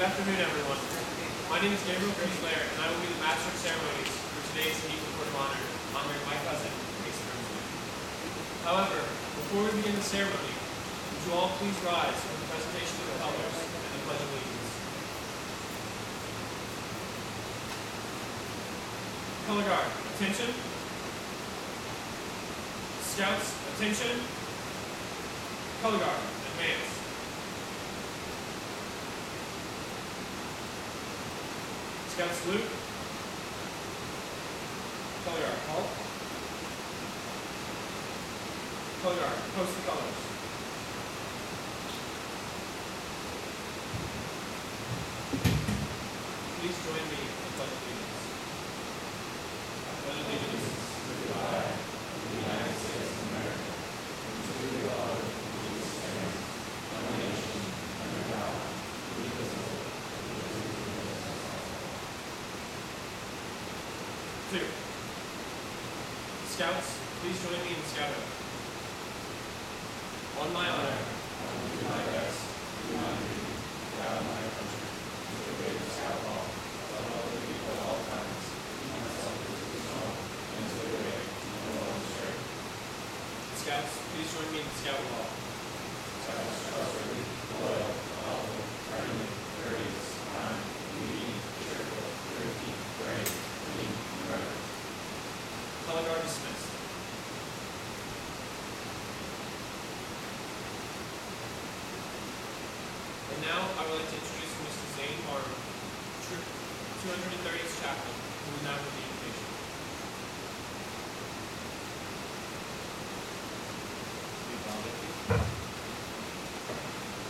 afternoon, everyone. My name is Gabriel Griesler, and I will be the Master of Ceremonies for today's Eagle Court of Honor, honoring my cousin, Casey Grimsley. However, before we begin the ceremony, would you all please rise for the presentation of the colors and the Pledge of Allegiance. Color Guard, attention. Scouts, attention. Color Guard, advance. Scout salute. Color Guard, halt. Color Guard, post the colors. Please join me in the Pledge of Allegiance. I pledge allegiance to the flag of the United States of America, and to the republic which stands one nation under God, indivisible, with liberty and justice for all. 2. Scouts, please join me in Scout Oath. On my honor, I will do my best to do my duty without my country, to the great Scout law, to love the people at all times, to myself as a strong, and to the great and noble strength. Scouts, please join me in Scout law. Scouts, trustworthy, loyal, helpful, friendly, courteous, kind, leading, cheerful, thrifty, brave, clean, and reverent. Color Guard dismissed. And now I would like to introduce Mr. Zane Barham, Troop 230th Chaplain, who will now give the invitation.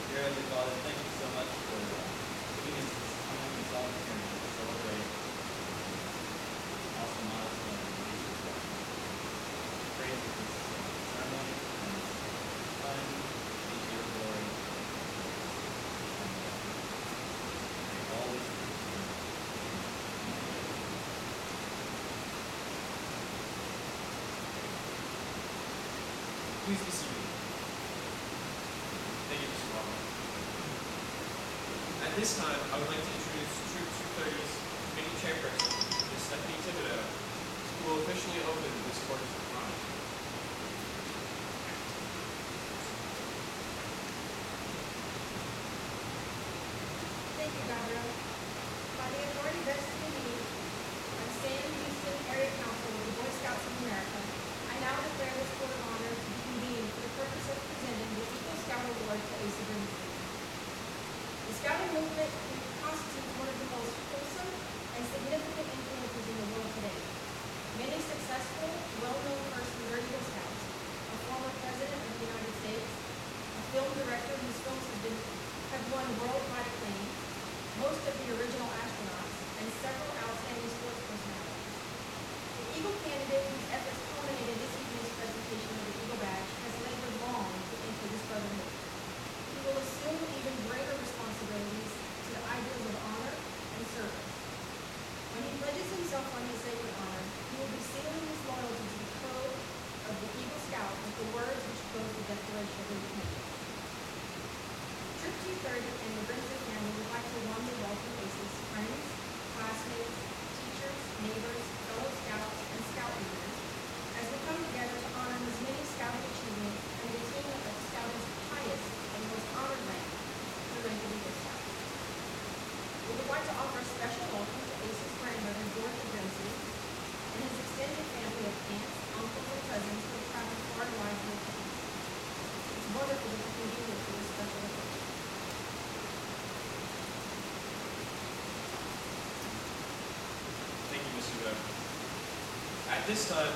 Dear Heavenly Father, thank you so much for giving us this time and this opportunity to celebrate awesome milestone in Jesus Christ. Praise for this ceremony and fun, each to your glory. And all these things. Please be seated. Thank you, Mr. Barham. At this time, I would like to introduce Troop 230's Committee Chairperson, Ms. Stephanie Thibodeau, who will officially open this court of honor. Thank you, Gabriel. By the authority vested in me by Sam Houston Area Council of the Boy Scouts of America, I now declare this court of honor to be convened for the purpose of presenting the Eagle Scout Award to Asa Grimsley. The Scouting movement constitutes one of the most wholesome and significant influences in the world today. Many successful, well-known persons are Eagle Scouts: a former president of the United States, a film director whose films have won worldwide acclaim, most of the original astronauts, and several outstanding sports personalities. The Eagle candidate whose efforts culminated this evening's presentation of the Eagle Badge has labored long to enter this brotherhood. He will assume even greater responsibilities to the ideals of honor and service. When he pledges himself on his sacred honor, he will be sealing his loyalty to the code of the Eagle Scout with the words which close the Declaration of Independence. Troop 230 and the Grimsley family would like to warmly welcome ACE's friends, classmates, teachers, neighbors, fellow scouts, and scout leaders as we come together to honor his many scouting achievements and the attainment of scouting's highest and most honored rank, the rank of Eagle Scout. We would like to offer a special welcome to ACE's grandmother, Dorothy Grimsley, and his extended family of aunts, uncles, and cousins who have traveled far to live in attendance. It's wonderful to be convened for this special occasion. Thank you, Mr. Goode. At this time,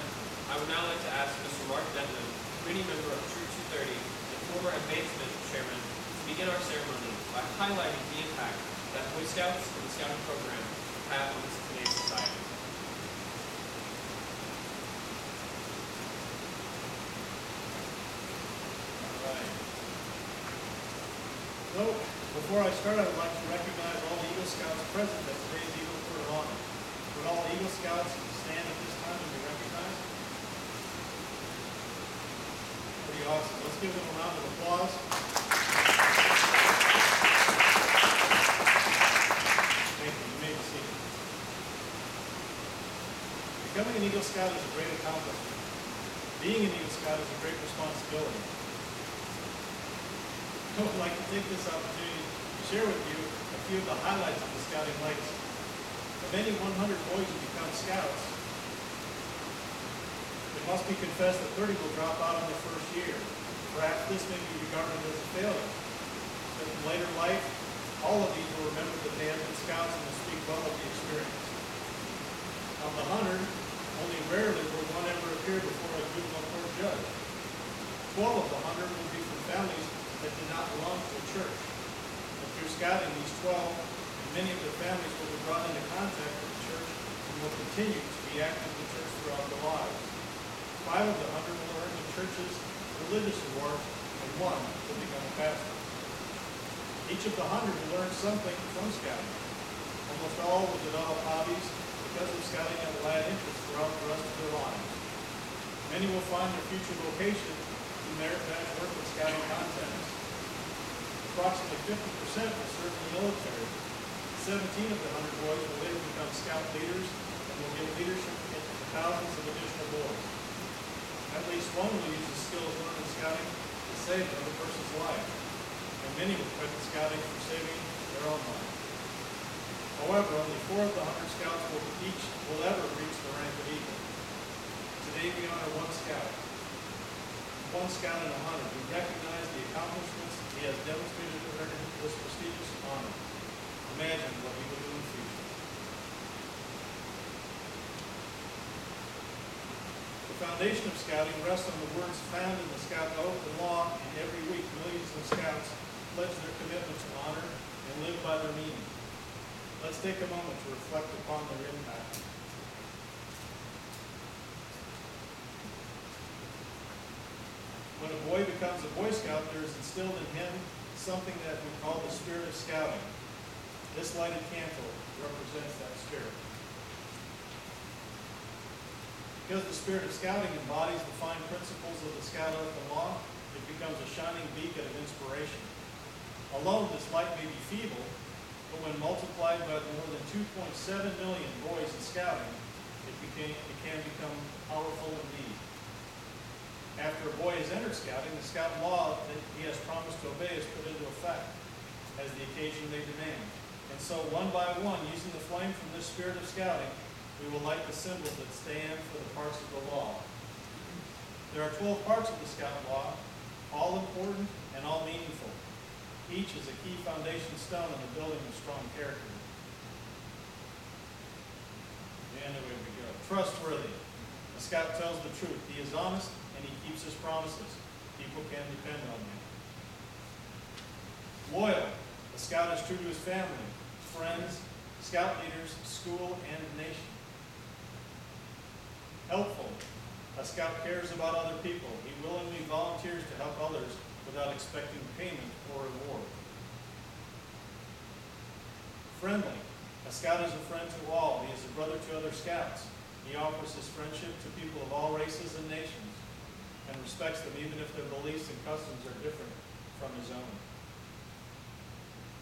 I would now like to ask Mr. Mark Denman, committee member of Troop 230 and former advancement chairman, to begin our ceremony by highlighting the impact that Boy Scouts and the Scouting program have on today's society. All right. So, before I start, I would like to recognize all the Eagle Scouts present at today's Eagle Court of Honor. Would all Eagle Scouts stand at this time and be recognized? Pretty awesome. Let's give them a round of applause. an Eagle Scout is a great accomplishment. Being an Eagle Scout is a great responsibility. I would like to take this opportunity to share with you a few of the highlights of the Scouting legacy. Of any 100 boys who become Scouts, it must be confessed that 30 will drop out in their first year. Perhaps this may be regarded as a failure. But in later life, all of these will remember that they have been Scouts and will speak well of the experience. Of the 100, only rarely will one ever appear before a juvenile court judge. 12 of the 100 will be from families that did not belong to a church. But through Scouting, these 12 and many of their families will be brought into contact with the church and will continue to be active in the church throughout their lives. 5 of the 100 will earn the church's religious award, and 1 will become a pastor. Each of the 100 will learn something from Scouting. Almost all will develop hobbies because of Scouting and will add interest throughout the rest of their lives. Many will find their future vocation through merit badge work with Scouting contests. Approximately 50% will serve in the military. 17 of the 100 boys will later become Scout leaders and will give leadership to thousands of additional boys. At least one will use the skills learned in Scouting to save another person's life, and many will credit Scouting for saving their own life. However, only 4 of the 100 Scouts will ever reach the rank of Eagle. Today we honor 1 Scout. 1 Scout in 100. We recognize the accomplishments he has demonstrated to earn this prestigious honor. Imagine what he will do in the future. The foundation of Scouting rests on the words found in the Scout Oath and Law, and every week millions of Scouts pledge their commitment to honor and live by their meaning. Let's take a moment to reflect upon their impact. When a boy becomes a Boy Scout, there is instilled in him something that we call the spirit of Scouting. This lighted candle represents that spirit. Because the spirit of Scouting embodies the fine principles of the Scout Oath and Law, it becomes a shining beacon of inspiration. Alone, this light may be feeble, but when multiplied by the more than 2.7 million boys in Scouting, it can become powerful indeed. After a boy has entered Scouting, the Scout law that he has promised to obey is put into effect as the occasion may demand. And so, one by one, using the flame from this spirit of Scouting, we will light the symbols that stand for the parts of the law. There are 12 parts of the Scout law, all important and all meaningful. Each is a key foundation stone in the building of strong character. And away we go. Trustworthy. A Scout tells the truth. He is honest and he keeps his promises. People can depend on him. Loyal. A Scout is true to his family, friends, Scout leaders, school, and nation. Helpful. A Scout cares about other people. He willingly volunteers to help others without expecting payment or reward. Friendly. A Scout is a friend to all. He is a brother to other Scouts. He offers his friendship to people of all races and nations and respects them even if their beliefs and customs are different from his own.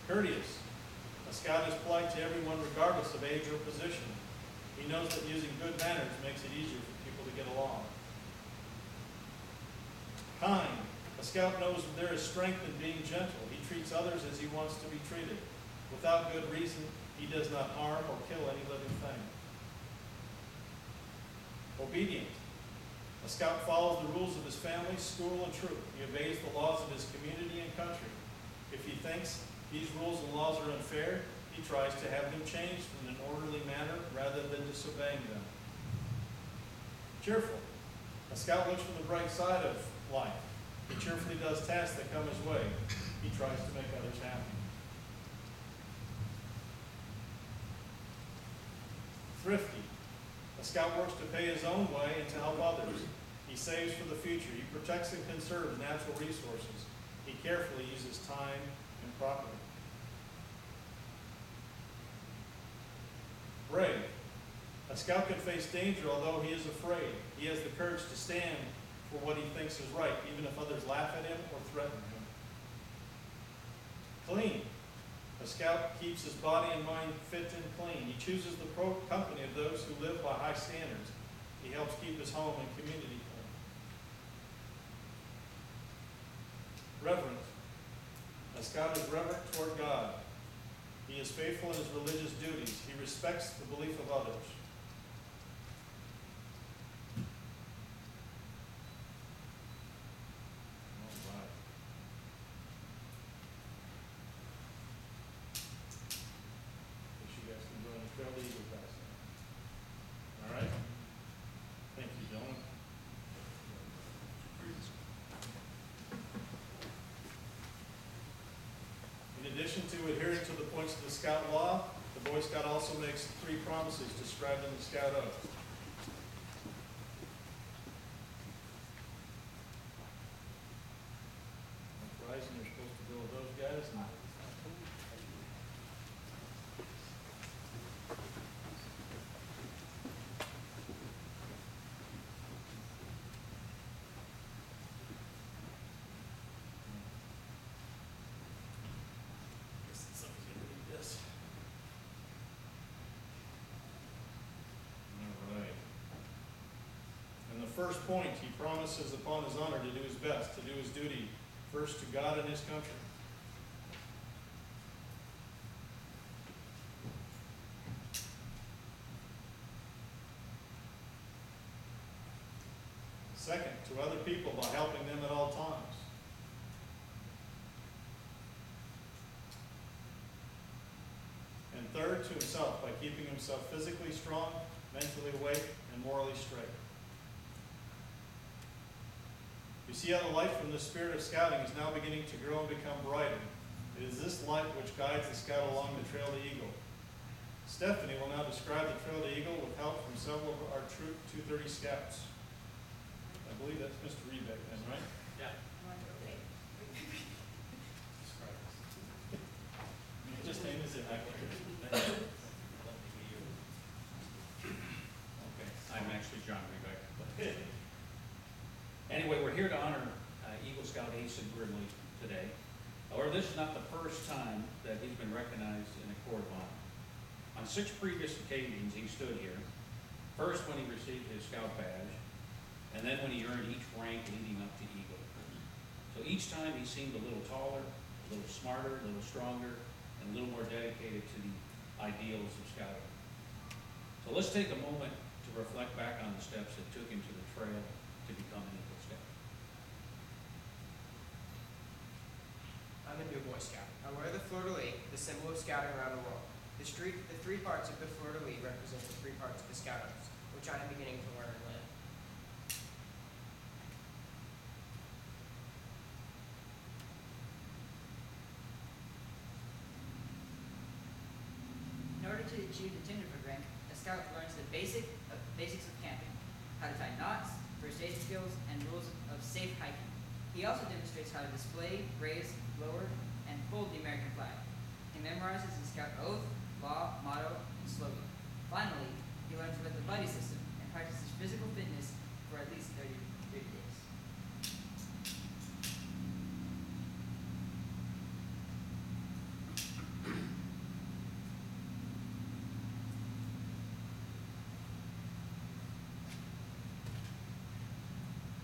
Courteous. A Scout is polite to everyone regardless of age or position. He knows that using good manners makes it easier for people to get along. Kind. A Scout knows that there is strength in being gentle. He treats others as he wants to be treated. Without good reason, he does not harm or kill any living thing. Obedient. A Scout follows the rules of his family, school, and troop. He obeys the laws of his community and country. If he thinks these rules and laws are unfair, he tries to have them changed in an orderly manner rather than disobeying them. Cheerful. A Scout looks from the bright side of life. He cheerfully does tasks that come his way. He tries to make others happy. Thrifty. A Scout works to pay his own way and to help others. He saves for the future. He protects and conserves natural resources. He carefully uses time and property. Brave. A Scout can face danger although he is afraid. He has the courage to stand for what he thinks is right, even if others laugh at him or threaten him. Clean. A Scout keeps his body and mind fit and clean. He chooses the company of those who live by high standards. He helps keep his home and community clean. Reverent. A scout is reverent toward God. He is faithful in his religious duties. He respects the belief of others. All right. Wish you guys can join the Trail to Eagle class. All right? Thank you, gentlemen. In addition to adhering to the points of the Scout Law, the Boy Scout also makes 3 promises described in the Scout Oath. Verizon, you're supposed to go with those guys. Somebody's gonna read this. All right. And the first point, he promises upon his honor to do his best, to do his duty, first to God and his country. Second, to other people by helping them at all times. And third, to himself by keeping himself physically strong, mentally awake, and morally straight. You see how the light from the spirit of scouting is now beginning to grow and become brighter. It is this light which guides the scout along the Trail to Eagle. Stephanie will now describe the Trail to Eagle with help from several of our Troop 230 scouts. I believe that's Mr. Rebeck then, right? Yeah. Just name is it. Okay, I'm actually John Rebeck. Anyway, we're here to honor Eagle Scout Ace Grimley today. However, this is not the first time that he's been recognized in a court of honor. On 6 previous occasions, he stood here. First, when he received his scout badge, and then when he earned each rank leading up to Eagle. So each time he seemed a little taller, a little smarter, a little stronger, and a little more dedicated to the ideals of scouting. So let's take a moment to reflect back on the steps that took him to the trail to become an Eagle Scout. I'm a new Boy Scout. I wear the fleur-de-lis, the symbol of scouting around the world. The 3 parts of the fleur-de-lis represent the 3 parts of the Scout Oath, which I am beginning to learn and live. In order to achieve the tenderfoot rank, a scout learns the basics of camping, how to tie knots, first aid skills, and rules of safe hiking. He also demonstrates how to display, raise, lower, and fold the American flag. He memorizes the scout oath, law, motto, and slogan. Finally, he learns about the buddy system and practices physical fitness for at least 30 days.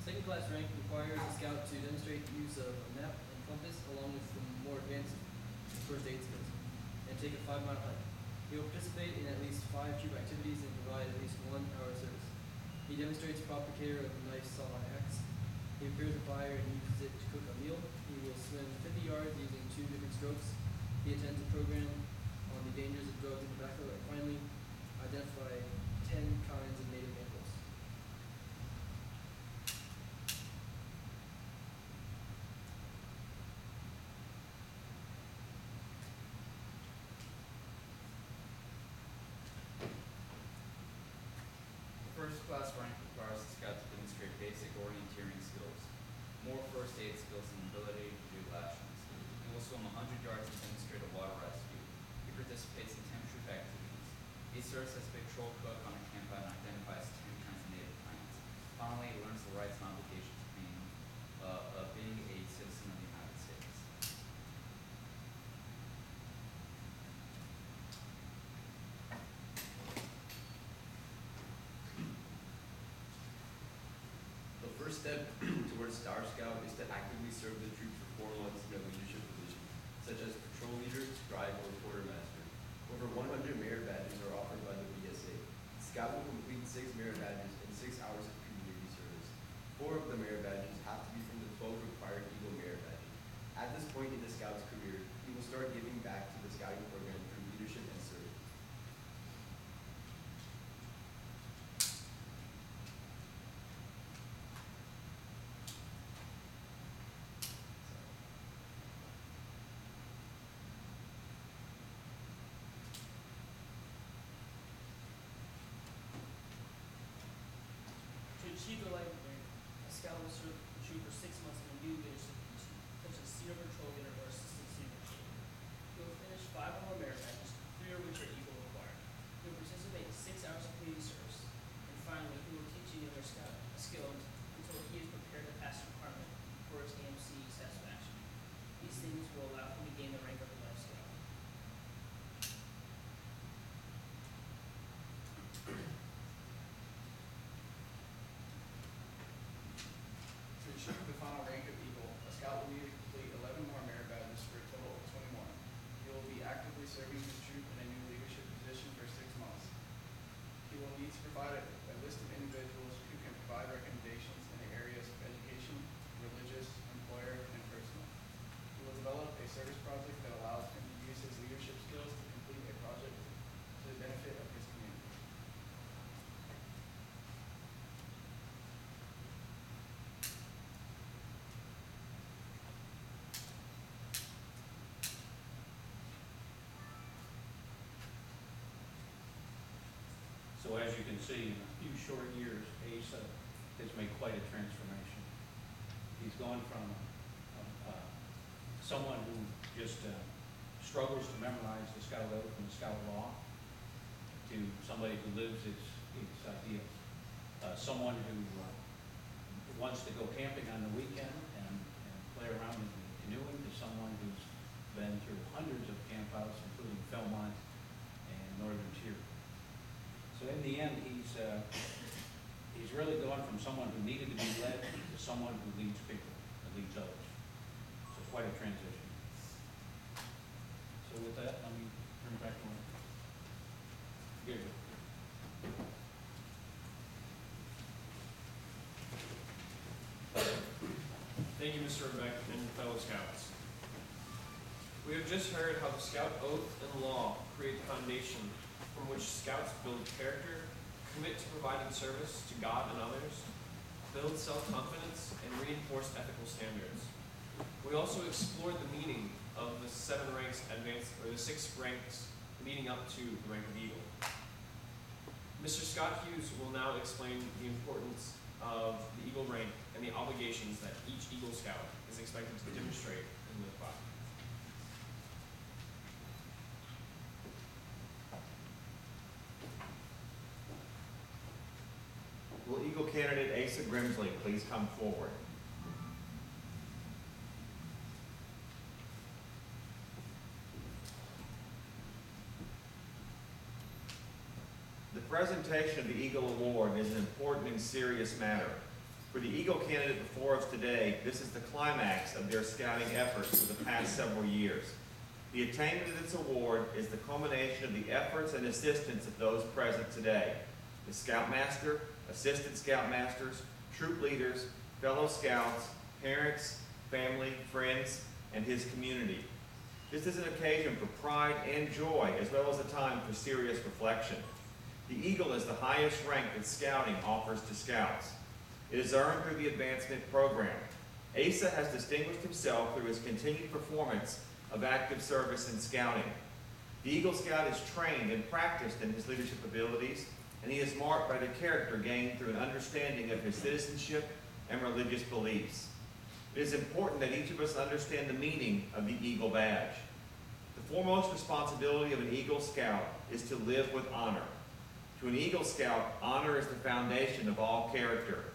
Second class rank requires a scout to demonstrate the use of a map and compass along with some more advanced first aid skills and take a 5-mile hike. He will participate in at least 5 troop activities and provide at least 1 hour service. He demonstrates proper care of a knife, saw, and axe. He prepares a fire and uses it to cook a meal. He will swim 50 yards using 2 different strokes. He attends a program on the dangers of drugs and tobacco, and finally identify 10 kinds of native animals. First class rank requires the scout to demonstrate basic orienteering skills, more first aid skills, and ability to do lashings. He will swim 100 yards and demonstrate a water rescue. He participates in 10 troop activities. He serves as patrol cook on a campsite and identifies 10 kinds of native plants. Finally, he learns the rights and obligations of being a citizen of the United States. first step towards Star Scout is to actively serve the troops for 4 months in a leadership position, such as patrol leader, scribe, or quartermaster. Over 100 merit badges are offered by the BSA. Scout will complete 6 merit badges in 6 hours of community service. 4 of the merit badges have to be from the 12 required Eagle merit badges. At this point in the Scout's career, he will start giving back to the Scouting program through leadership and service. To achieve the life of rank, a scout will serve the troop for 6 months in a new leadership position, such as senior patrol leader or assistant senior patrol leader. He will finish 5 or more merit badges, 3 of which are Eagle required. He will participate in 6 hours of community service. And finally, he will teach a younger scout a skill until he is prepared to pass the requirement for his AMC satisfaction. These things will allow him to gain the rank of a life scout. To achieve the final rank of Eagle, a scout will need to complete 11 more merit badges for a total of 21. He will be actively serving his troop in a new leadership position for 6 months. He will need to provide a list of individuals who can provide recommendations in the areas of education, religious, employer, and personal. He will develop a service project that allows him to use his leadership skills to complete a project to the benefit of his community. So as you can see, in a few short years, Asa has made quite a transformation. He's gone from someone who just struggles to memorize the Scout Oath and the Scout Law to somebody who lives its ideals. Someone who wants to go camping on the weekend and play around in canoeing, to someone who's been through hundreds of campouts, including Philmont and Northern Tier. So in the end, he's really gone from someone who needed to be led to someone who leads people and leads others. So quite a transition. So with that, let me turn it back to Gabriel. Thank you, Mr. Rebecca and fellow Scouts. We have just heard how the Scout Oath and Law create the foundation from which Scouts build character, commit to providing service to God and others, build self-confidence, and reinforce ethical standards. We also explored the meaning of the 7 ranks advanced, or the 6 ranks leading up to the rank of Eagle. Mr. Scott Hughes will now explain the importance of the Eagle rank and the obligations that each Eagle Scout is expected to demonstrate and live by. Will Eagle candidate Asa Grimsley please come forward? The presentation of the Eagle Award is an important and serious matter. For the Eagle candidate before us today, this is the climax of their scouting efforts for the past several years. The attainment of this award is the culmination of the efforts and assistance of those present today: the Scoutmaster, Assistant Scoutmasters, troop leaders, fellow Scouts, parents, family, friends, and his community. This is an occasion for pride and joy, as well as a time for serious reflection. The Eagle is the highest rank that Scouting offers to Scouts. It is earned through the advancement program. Asa has distinguished himself through his continued performance of active service in Scouting. The Eagle Scout is trained and practiced in his leadership abilities, and he is marked by the character gained through an understanding of his citizenship and religious beliefs. It is important that each of us understand the meaning of the Eagle Badge. The foremost responsibility of an Eagle Scout is to live with honor. To an Eagle Scout, honor is the foundation of all character.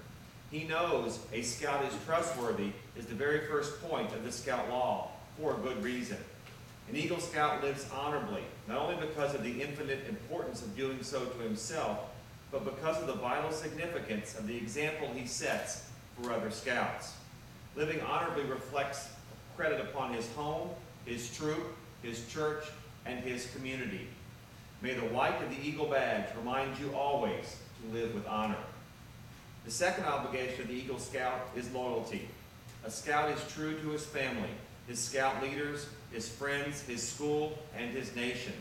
He knows a Scout is trustworthy is the very first point of the Scout Law, for a good reason. An Eagle Scout lives honorably, not only because of the infinite importance of doing so to himself, but because of the vital significance of the example he sets for other scouts. Living honorably reflects credit upon his home, his troop, his church, and his community. May the white of the Eagle Badge remind you always to live with honor. The second obligation of the Eagle Scout is loyalty. A scout is true to his family, his scout leaders, his friends, his school, and his nation.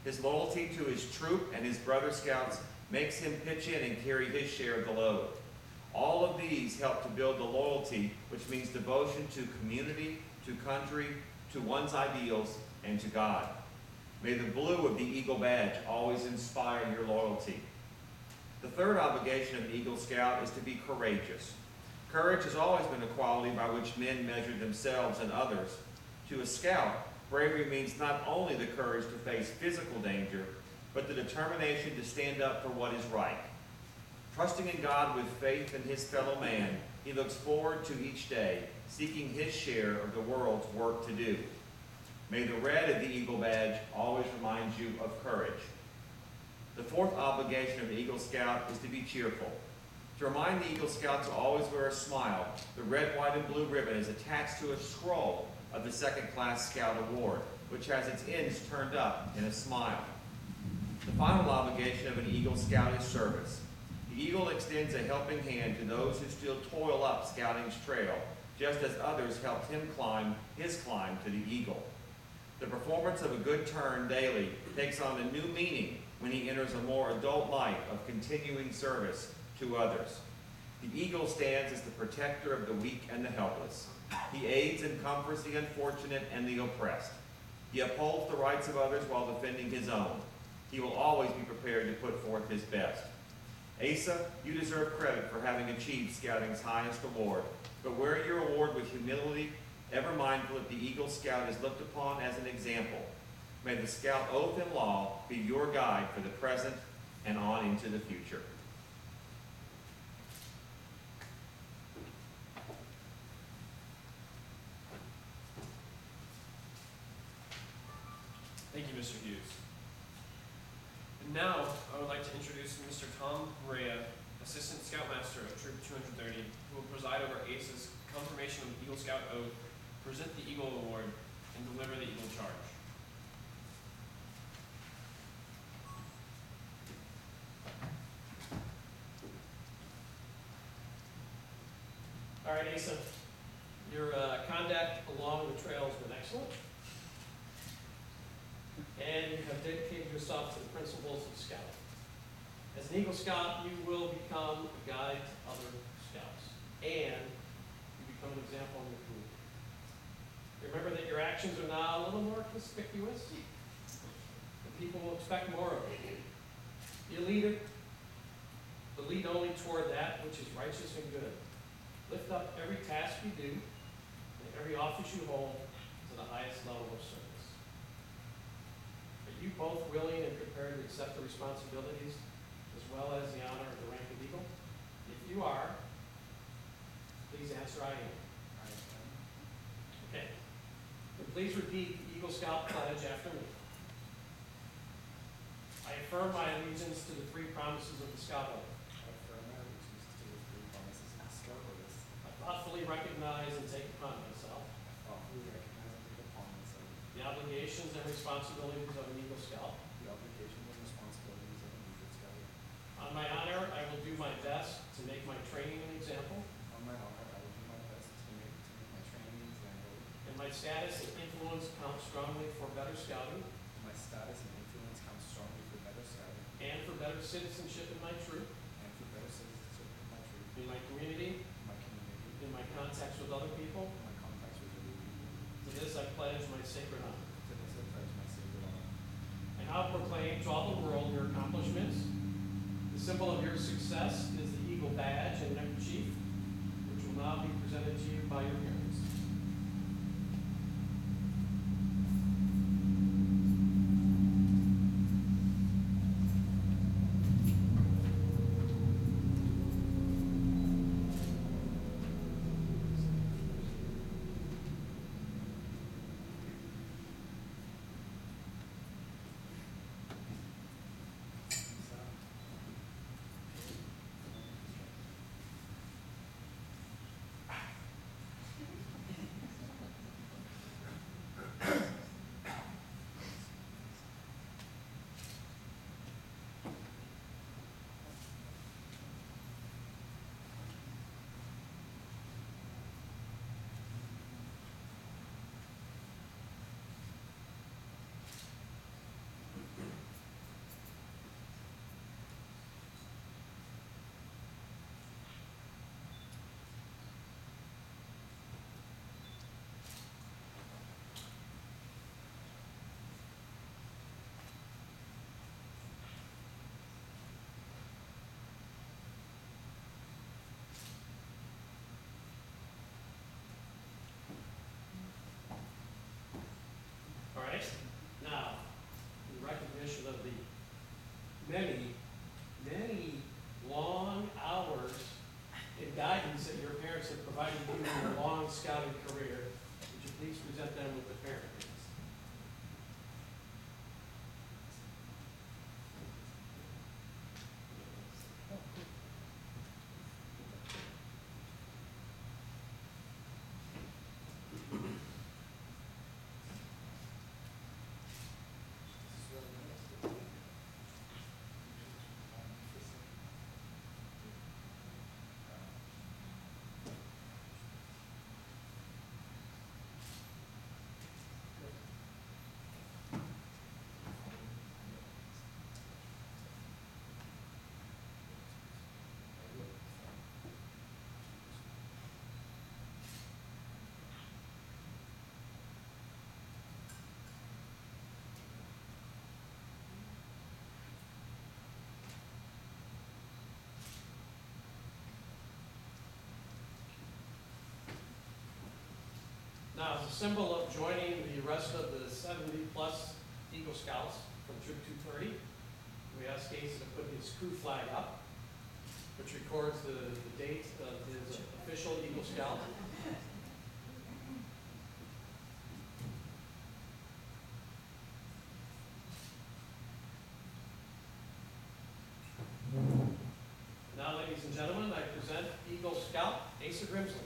His loyalty to his troop and his brother scouts makes him pitch in and carry his share of the load. All of these help to build the loyalty, which means devotion to community, to country, to one's ideals, and to God. May the blue of the Eagle Badge always inspire your loyalty. The third obligation of an Eagle Scout is to be courageous. Courage has always been a quality by which men measure themselves and others. To a scout, bravery means not only the courage to face physical danger, but the determination to stand up for what is right. Trusting in God with faith in his fellow man, he looks forward to each day, seeking his share of the world's work to do. May the red of the Eagle Badge always remind you of courage. The fourth obligation of the Eagle Scout is to be cheerful. To remind the Eagle Scout to always wear a smile, the red, white, and blue ribbon is attached to a scroll of the Second Class Scout Award, which has its ends turned up in a smile. The final obligation of an Eagle Scout is service. The Eagle extends a helping hand to those who still toil up scouting's trail, just as others helped him climb his climb to the Eagle. The performance of a good turn daily takes on a new meaning when he enters a more adult life of continuing service to others. The Eagle stands as the protector of the weak and the helpless. He aids and comforts the unfortunate and the oppressed. He upholds the rights of others while defending his own. He will always be prepared to put forth his best. Asa, you deserve credit for having achieved Scouting's highest award, but wear your award with humility, ever mindful that the Eagle Scout is looked upon as an example. May the Scout oath and law be your guide for the present and on into the future. Thank you, Mr. Hughes. And now, I would like to introduce Mr. Tom Maria, Assistant Scoutmaster of Troop 230, who will preside over ACE's confirmation of Eagle Scout oath, present the Eagle Award, and deliver the Eagle Charge. All right, Asa, your conduct along the trail has been excellent, and you have dedicated yourself to the principles of Scouting. As an Eagle Scout, you will become a guide to other Scouts, and you become an example in the community. Remember that your actions are now a little more conspicuous, and people will expect more of you. Be a leader, but lead only toward that which is righteous and good. Lift up every task you do, and every office you hold to the highest level of service. Are you both willing and prepared to accept the responsibilities as well as the honor of the rank of Eagle? If you are, please answer I am. Okay. And please repeat the Eagle Scout pledge after me. I affirm my allegiance to the three promises of the Scout Oath. I thoughtfully recognize and take upon myself the obligations and responsibilities of an Eagle Scout. On my honor, I will do my best to make my training an example. And my status and influence count strongly for better scouting. And for better citizenship in my troop. In my community. In my contacts with other people. To this I pledge my sacred honor. I now proclaim to all the world your accomplishments. The symbol of your success is the Eagle Badge and neckerchief, which will now be presented to you by your parents. many, many long hours in guidance that your parents have provided you in your long scouting career. Would you please present them with the parent names? Now, as a symbol of joining the rest of the 70-plus Eagle Scouts from Troop 230, we asked Asa to put his crew flag up, which records the date of his official Eagle Scout. Now, ladies and gentlemen, I present Eagle Scout Asa Grimsley.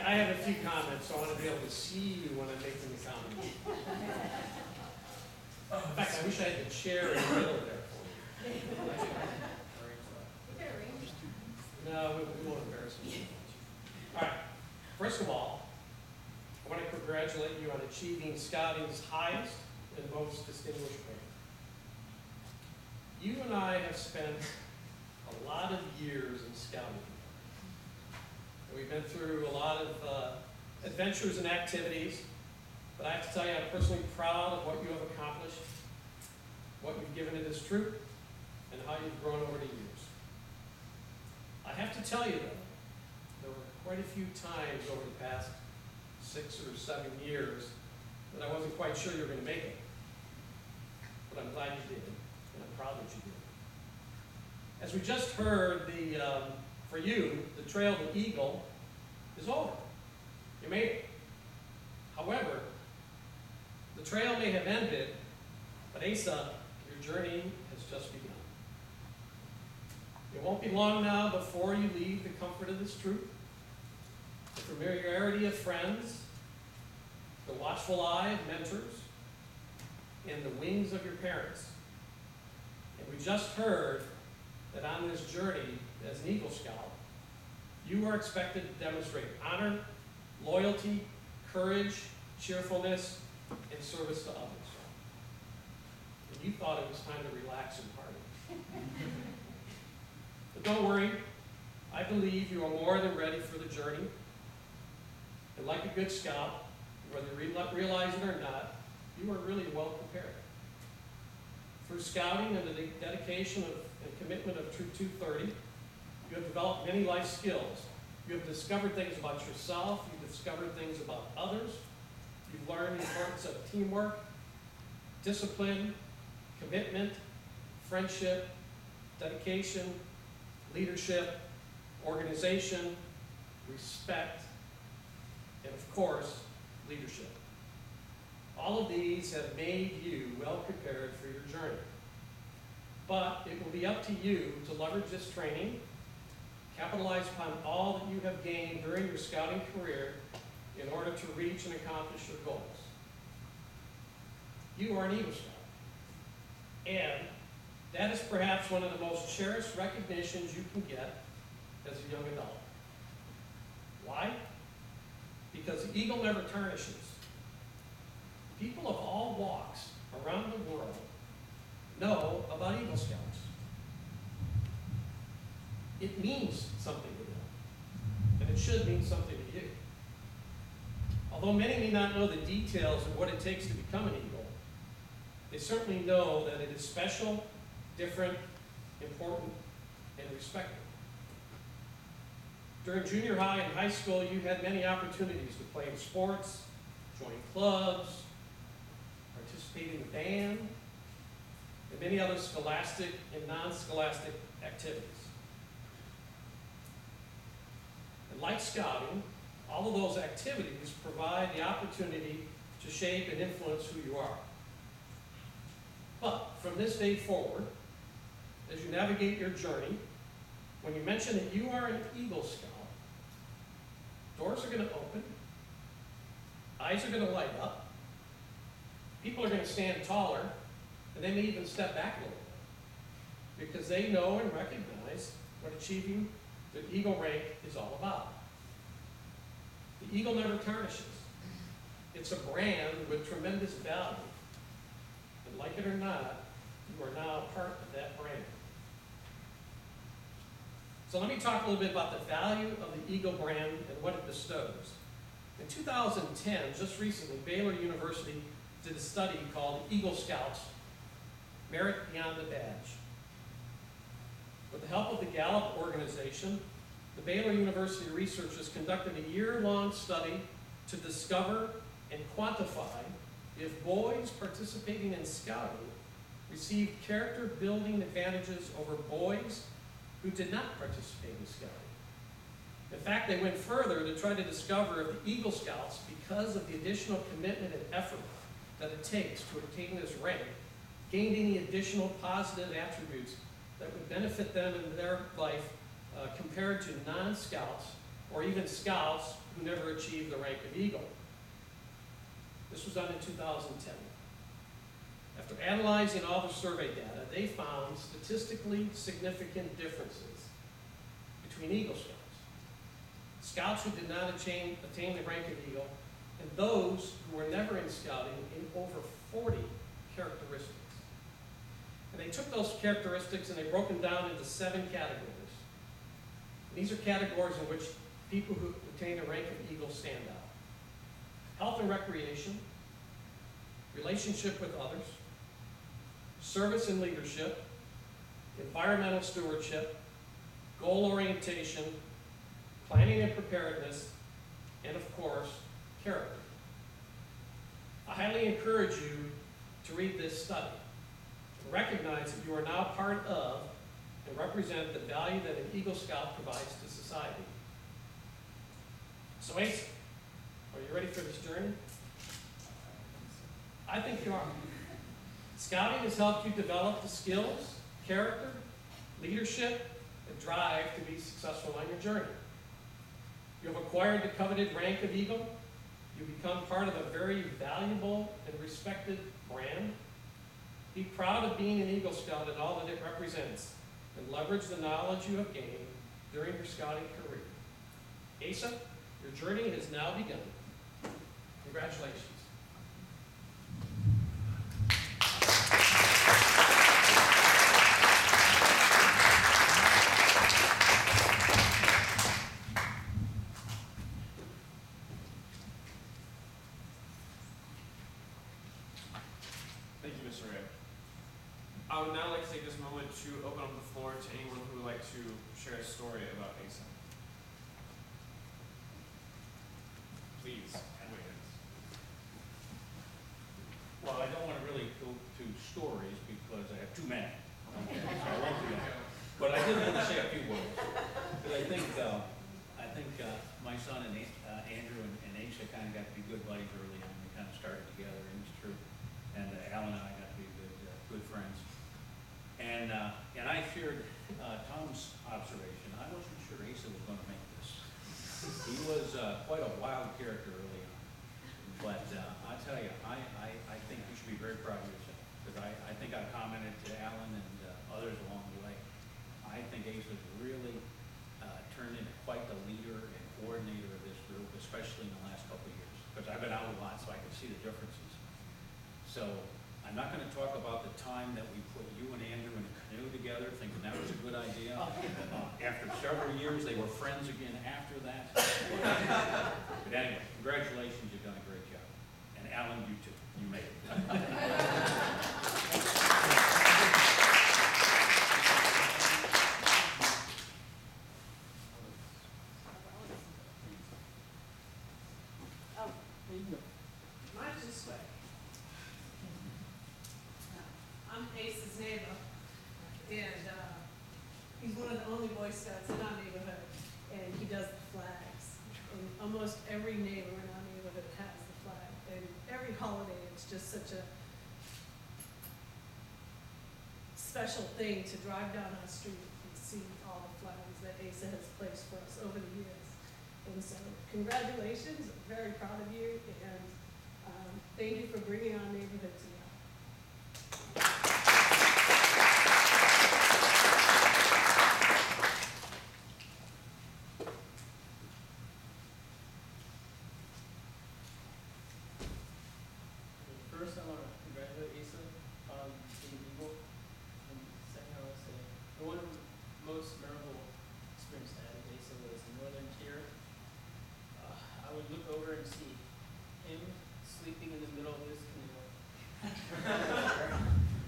I have a few comments, so I want to be able to see you when I'm making the comments. In fact, I wish I had the chair in the middle there for you. No, we won't embarrass you. All right. First of all, I want to congratulate you on achieving Scouting's highest and most distinguished rank. You and I have spent a lot of years in Scouting. We've been through a lot of adventures and activities, but I have to tell you, I'm personally proud of what you have accomplished, what you've given to this troop, and how you've grown over the years. I have to tell you, though, there were quite a few times over the past 6 or 7 years that I wasn't quite sure you were going to make it. But I'm glad you did, and I'm proud that you did. As we just heard, for you, the Trail to Eagle is over. You made it. However, the trail may have ended, but Asa, your journey has just begun. It won't be long now before you leave the comfort of this troop, the familiarity of friends, the watchful eye of mentors, and the wings of your parents. And we just heard that on this journey as an Eagle Scout, you are expected to demonstrate honor, loyalty, courage, cheerfulness, and service to others. And you thought it was time to relax and party. But don't worry, I believe you are more than ready for the journey. And like a good scout, whether you realize it or not, you are really well prepared. Through scouting and the dedication and commitment of Troop 230, you have developed many life skills. You have discovered things about yourself. You've discovered things about others. You've learned the importance of teamwork, discipline, commitment, friendship, dedication, leadership, organization, respect, and of course, leadership. All of these have made you well prepared for your journey. But it will be up to you to leverage this training, capitalize upon all that you have gained during your scouting career in order to reach and accomplish your goals. You are an Eagle Scout, and that is perhaps one of the most cherished recognitions you can get as a young adult. Why? Because the eagle never tarnishes. People of all walks around the world know about Eagle Scouts. It means something to them, and it should mean something to you. Although many may not know the details of what it takes to become an Eagle, they certainly know that it is special different, important, and respected. During junior high and high school, you had many opportunities to play in sports, join clubs, participate in the band, and many other scholastic and non-scholastic activities. And like scouting, all of those activities provide the opportunity to shape and influence who you are. But from this day forward, as you navigate your journey, when you mention that you are an Eagle Scout, doors are going to open, eyes are going to light up, people are going to stand taller, and they may even step back a little bit, because they know and recognize what achieving the Eagle rank is all about. The Eagle never tarnishes. It's a brand with tremendous value. And like it or not, you are now part of that brand. So let me talk a little bit about the value of the Eagle brand and what it bestows. In 2010, just recently, Baylor University did a study called Eagle Scouts, Merit Beyond the Badge. With the help of the Gallup organization, the Baylor University researchers conducted a year-long study to discover and quantify if boys participating in scouting received character-building advantages over boys who did not participate in scouting. In fact, they went further to try to discover if the Eagle Scouts, because of the additional commitment and effort that it takes to obtain this rank, gained any additional positive attributes that would benefit them in their life compared to non-scouts or even scouts who never achieved the rank of Eagle. This was done in 2010. After analyzing all the survey data, they found statistically significant differences between Eagle Scouts. Scouts who did not attain the rank of Eagle, and those who were never in scouting in over 40 characteristics. And they took those characteristics and they broke them down into 7 categories. And these are categories in which people who attain the rank of Eagle stand out. Health and recreation, relationship with others, service and leadership, environmental stewardship, goal orientation, planning and preparedness, and of course, character. I highly encourage you to read this study and recognize that you are now part of and represent the value that an Eagle Scout provides to society. So Asa, are you ready for this journey? I think you are. Scouting has helped you develop the skills, character, leadership, and drive to be successful on your journey. You have acquired the coveted rank of Eagle. You become part of a very valuable and respected brand. Be proud of being an Eagle Scout and all that it represents, and leverage the knowledge you have gained during your scouting career. Asa, your journey has now begun. Congratulations. Thank you, Mr. Ray. I would now like to take this moment to open up the floor to anyone who would like to share a story about Asa. Please, wait. Well, I don't want to really go to stories because I have too many. Okay, so I won't do that. But I did want to say a few words. Because I think my son and Andrew and Asa kind of got to be good buddies early on. We kind of started together, and it's true. And Alan and I got to be good friends. And I shared Tom's observation. I wasn't sure Asa was going to make this. He was quite a wild character early on. But I tell you, I think you should be very proud of yourself. Because I think I commented to Alan and others along the way. I think Asa's really turned into quite the leader and coordinator of this group, especially in the last couple of years. Because I've been out a lot, so I can see the differences. So I'm not going to talk about the time that we put you and Andrew in a canoe together, thinking that was a good idea. After several years, they were friends again after that. But anyway, congratulations, you've done a great job. And Alan, you too. You made it. Mine's this way. I'm Ace's neighbor, and he's one of the only Boy Scouts in our neighborhood, and he does the flags. And almost every neighbor in our neighborhood has the flag, and every holiday, it's just such a special thing to drive down our street and see all the flags that Asa has placed for us over the years. And so, congratulations, I'm very proud of you, and thank you for bringing our neighborhood together. First, I want to congratulate Asa on being Eagle. And second, I want to say one of the most memorable experiences I had with Asa was in Northern Tier. I would look over and see him sleeping in the middle of his canoe.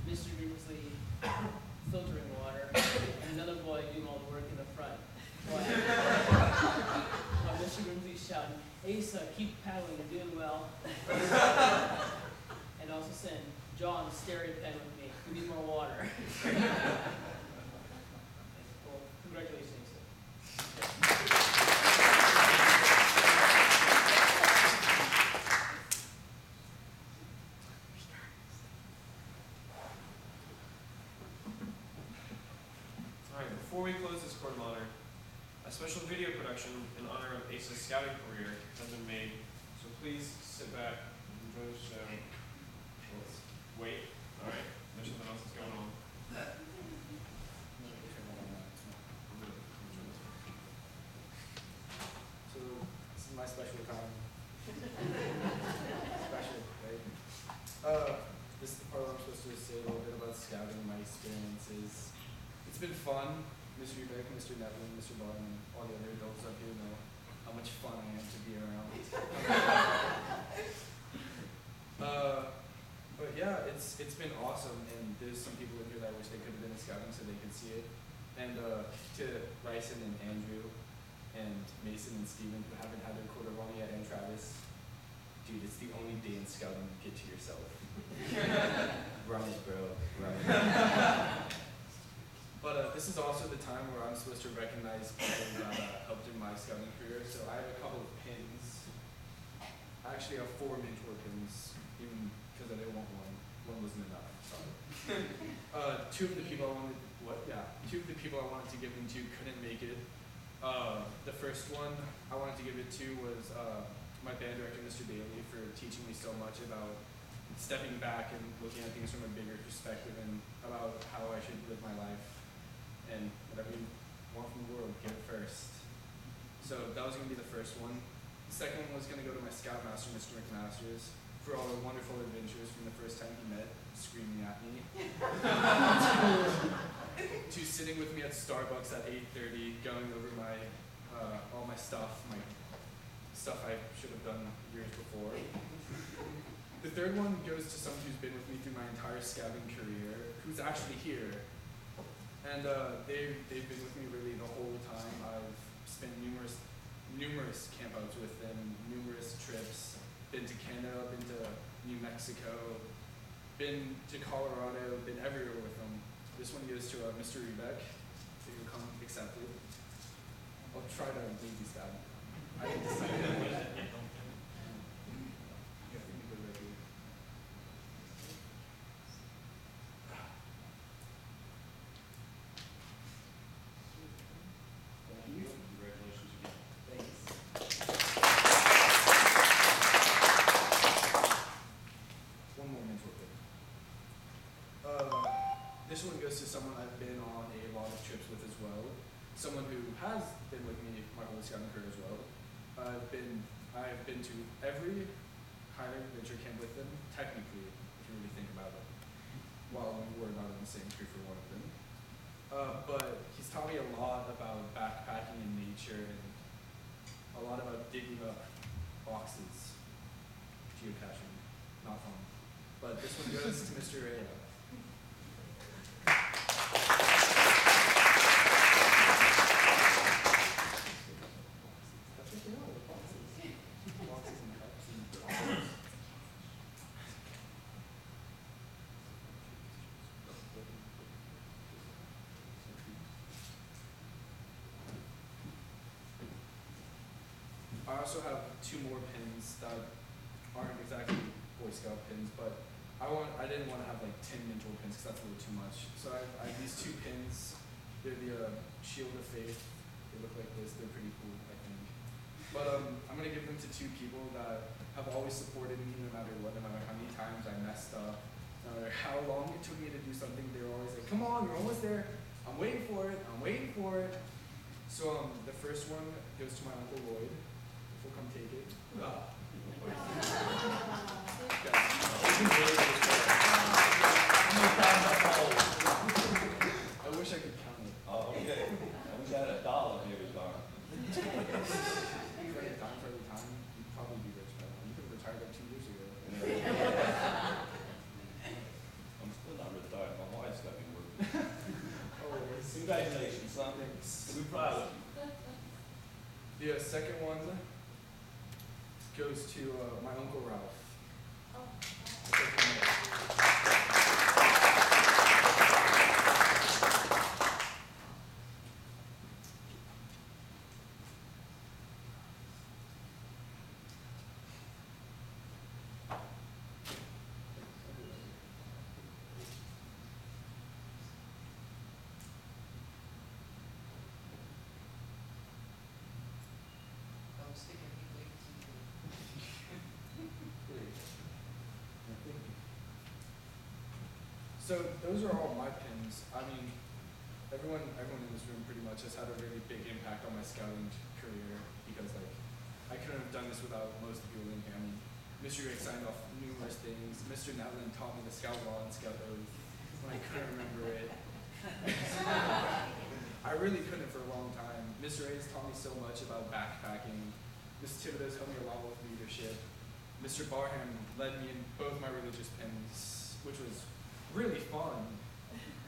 Mr. Grimsley filtering water, and another boy doing all the work in the front. While Mr. Grimsley shouting, "Asa, keep paddling, you're doing well." And also send John stereo pen with me. We need more water. Well, congratulations, Asa. Alright, before we close this court of honor, a special video production in honor of Asa's scouting career has been made, so please sit back and enjoy the show. Let's wait. Alright, there's something else that's going on. So, this is my special time. Special, right? This is the part where I'm supposed to say a little bit about scouting, my experiences. It's been fun. Mr. Beck, Mr. Nevin, Mr. Barton, and all the other adults up here know how much fun I am to be around. But yeah, it's been awesome, and there's some people in here that I wish they could have been in scouting so they could see it. And to Ryson and Andrew and Mason and Steven who haven't had their quarter run yet, and Travis, dude, it's the only day in scouting you get to yourself. Run it, bro. Run it. But this is also the time where I'm supposed to recognize people that helped in my scouting career. So I have a couple of pins. I actually have 4 mentor pins, even because I didn't want one. One wasn't enough. Sorry. Two of the people I wanted to give them to couldn't make it. The first one I wanted to give it to was my band director, Mr. Bailey, for teaching me so much about stepping back and looking at things from a bigger perspective and about how I should live my life. And whatever you want from the world, give it first. So that was going to be the first one. The second one was going to go to my scoutmaster, Mr. McMasters, for all the wonderful adventures from the first time he met, screaming at me, to sitting with me at Starbucks at 8:30, going over my all my stuff I should have done years before. The third one goes to someone who's been with me through my entire scouting career, who's actually here. And they've been with me really the whole time. I've spent numerous campouts with them, numerous trips, been to Canada, been to New Mexico, been to Colorado, been everywhere with them. This one goes to Mr. Rebeck, if you come accept it. I'll try to baby stab. I didn't decide. Congratulations again. One more mentor pick. This one goes to someone I've been on a lot of trips with as well. Someone who has been with me my whole scouting career as well. I've been to every Highland adventure camp with them, technically, if you really think about it, while we were not in the same crew for one of them. But he's taught me a lot about backpacking in nature and a lot about digging up boxes, geocaching, not fun. But this one goes to Mr. Rea. Boxes and cups and I also have 2 more pins that aren't exactly Boy Scout pins, but I didn't want to have like 10 mentor pins because that's a little too much. So I have these 2 pins. They're the Shield of Faith. They look like this. They're pretty cool, I think. But I'm gonna give them to 2 people that have always supported me no matter what, no matter how many times I messed up, no matter how long it took me to do something. They were always like, "Come on, you're almost there. I'm waiting for it. I'm waiting for it." So the first one goes to my Uncle Lloyd. If he'll come take it. I wish I could count it. Oh, okay. We got $1 here, Darn. If you had a dime for every time, you'd probably be rich by now. You could have retired like 2 years ago. I'm still not retired. My wife's got me working. Oh, Congratulations, son. We're proud of you. the second one goes to my Uncle Ralph. So those are all my pins. I mean, everyone in this room pretty much has had a really big impact on my scouting career because like I couldn't have done this without most of you in here. I mean, Mr. Gray signed off numerous things. Mr. Netland taught me the scout law and scout oath when I couldn't remember it. I really couldn't for a long time. Mr. Hayes taught me so much about backpacking. Ms. Thibodeau's helped me a lot with leadership. Mr. Barham led me in both my religious pins, which was really fun.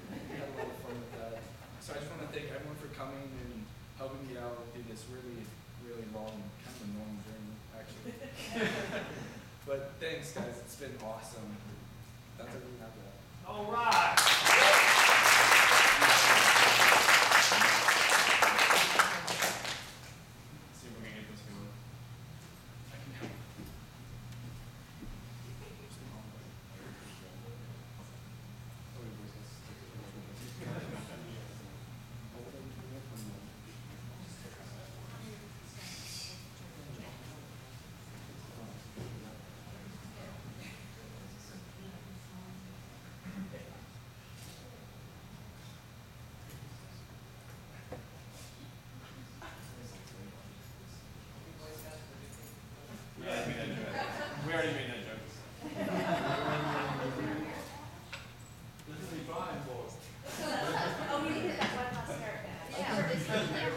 We had a lot of fun with that. So I just want to thank everyone for coming and helping me out through this really, really long, kind of annoying journey, actually. But thanks, guys. It's been awesome. That's everything I've got. All right. See if we can get this going. I can help. We already made that joke. This is the Brian boys. Oh, we did that one last year. Yeah, this one here.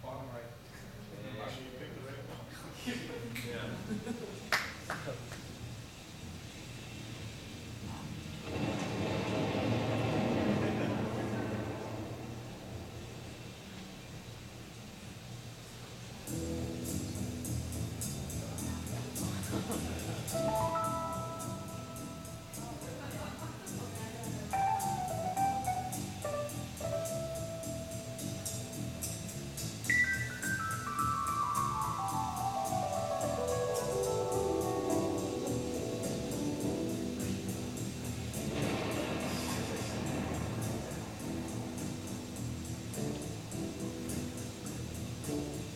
Bottom right.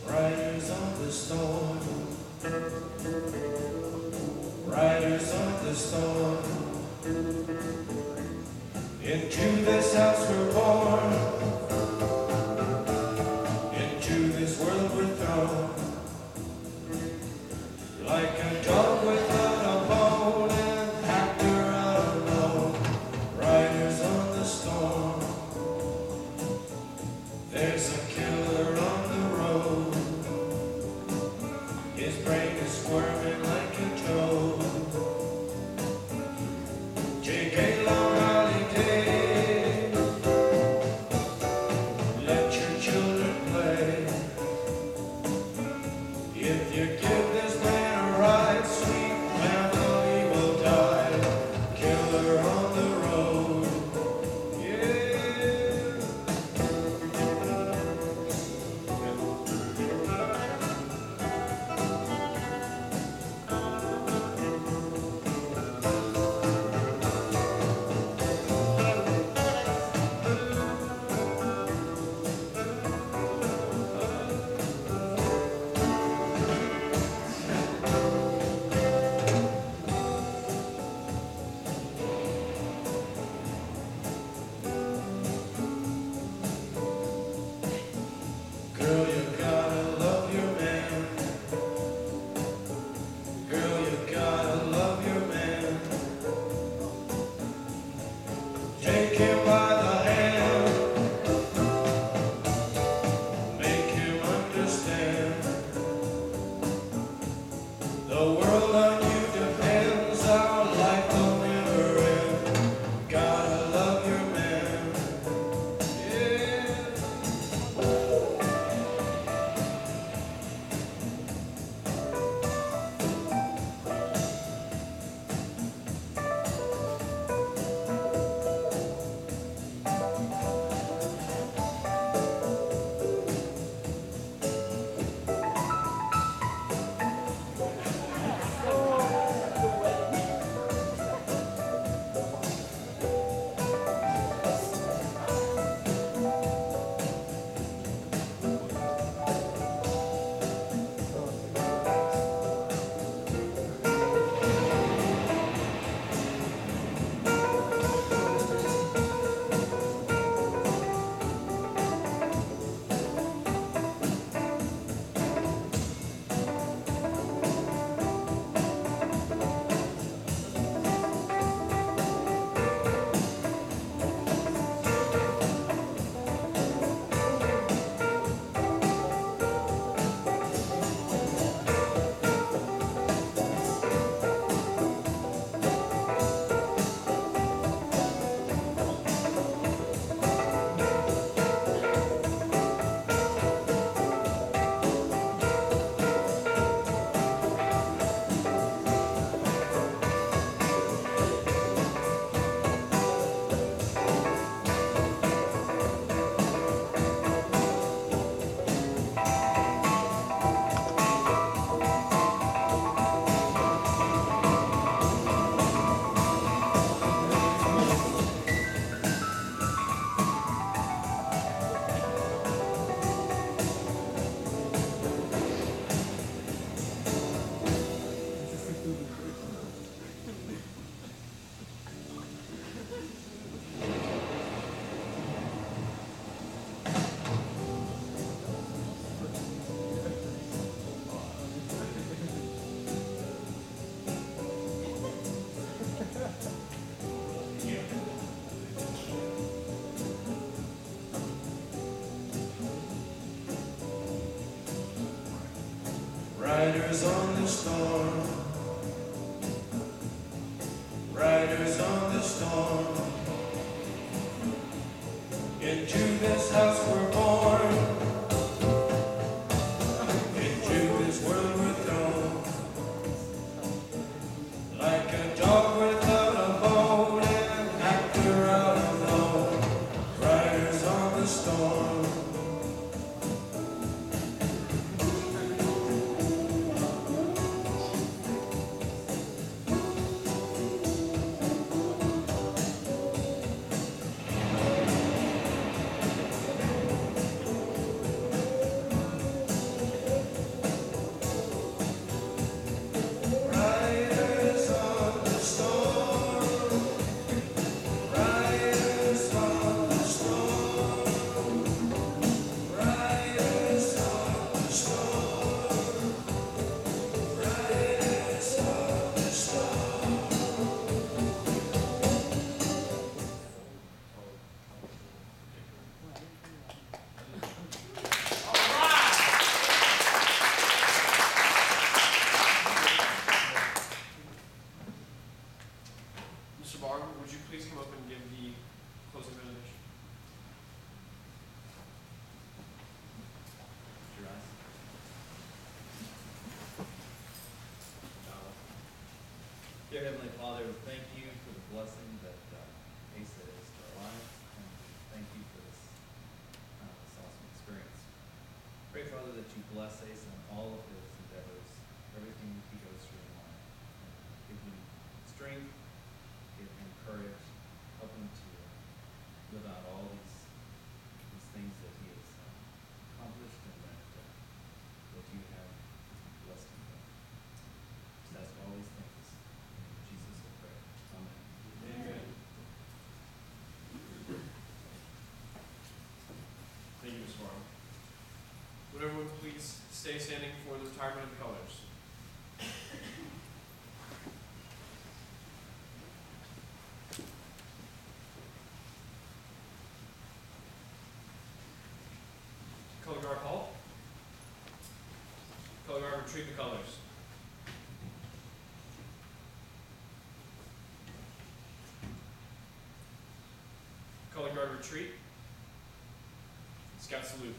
Riders of the storm, riders of the storm, into this house we're born, into this world we're thrown, like a dog without a bone, an actor out alone, riders on the storm. There's a killer on the road, his brain is squirming like a toad. J.K. Long Holiday, let your children play. If you give this man a ride, sweet family will die. Killer on the road, yeah. Girl, you gotta love your man. Girl, you gotta love your man. Take him by the hand, make him understand. The world on you depends, our life will never end. Gotta love your man, yeah. Riders on the storm, riders on the storm. Into this house we're born, into this world we're thrown. Like a dog without a bone, an actor out alone. Riders on the storm. Dear Heavenly Father, thank you for the blessing that ASA is to our lives, and thank you for this awesome experience. Pray, Father, that you bless ASA in all of his endeavors, everything he goes through in life. And give him strength, give him courage, help him to live out all these things that he has accomplished and that you have blessed him with. Just ask all these things. In Jesus we pray. Amen. Amen. Thank you, Mr. Barham. Would everyone please stay standing for the retirement of the colors? Color guard halt. Color guard retrieve the colors. Color guard retreat. Scout salute.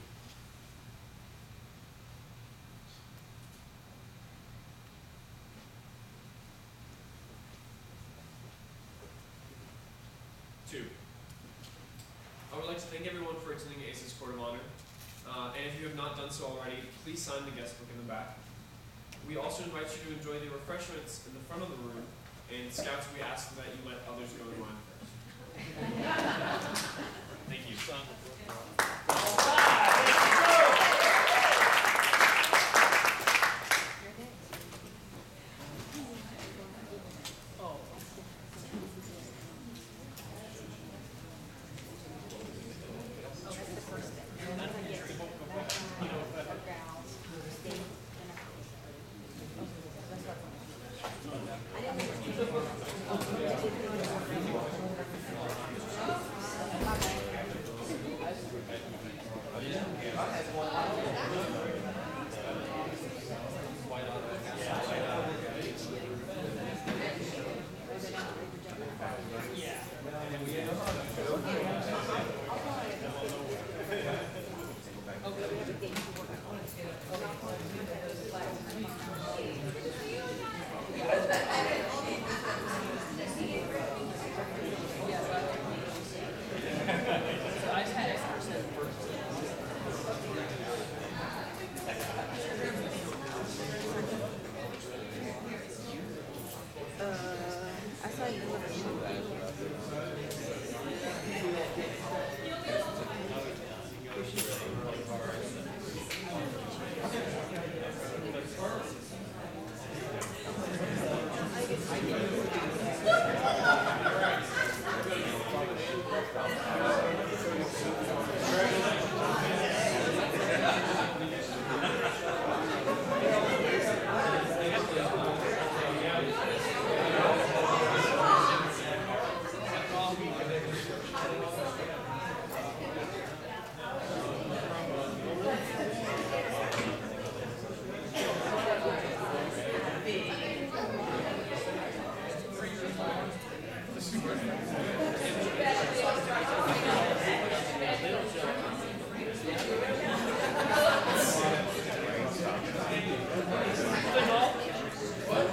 Two. I would like to thank everyone for attending ACE's Court of Honor. And if you have not done so already, please sign the guest book in the back. We also invite you to enjoy the refreshments in the front of the room. And Scouts, we ask that you let others go in line first. Thank you. What?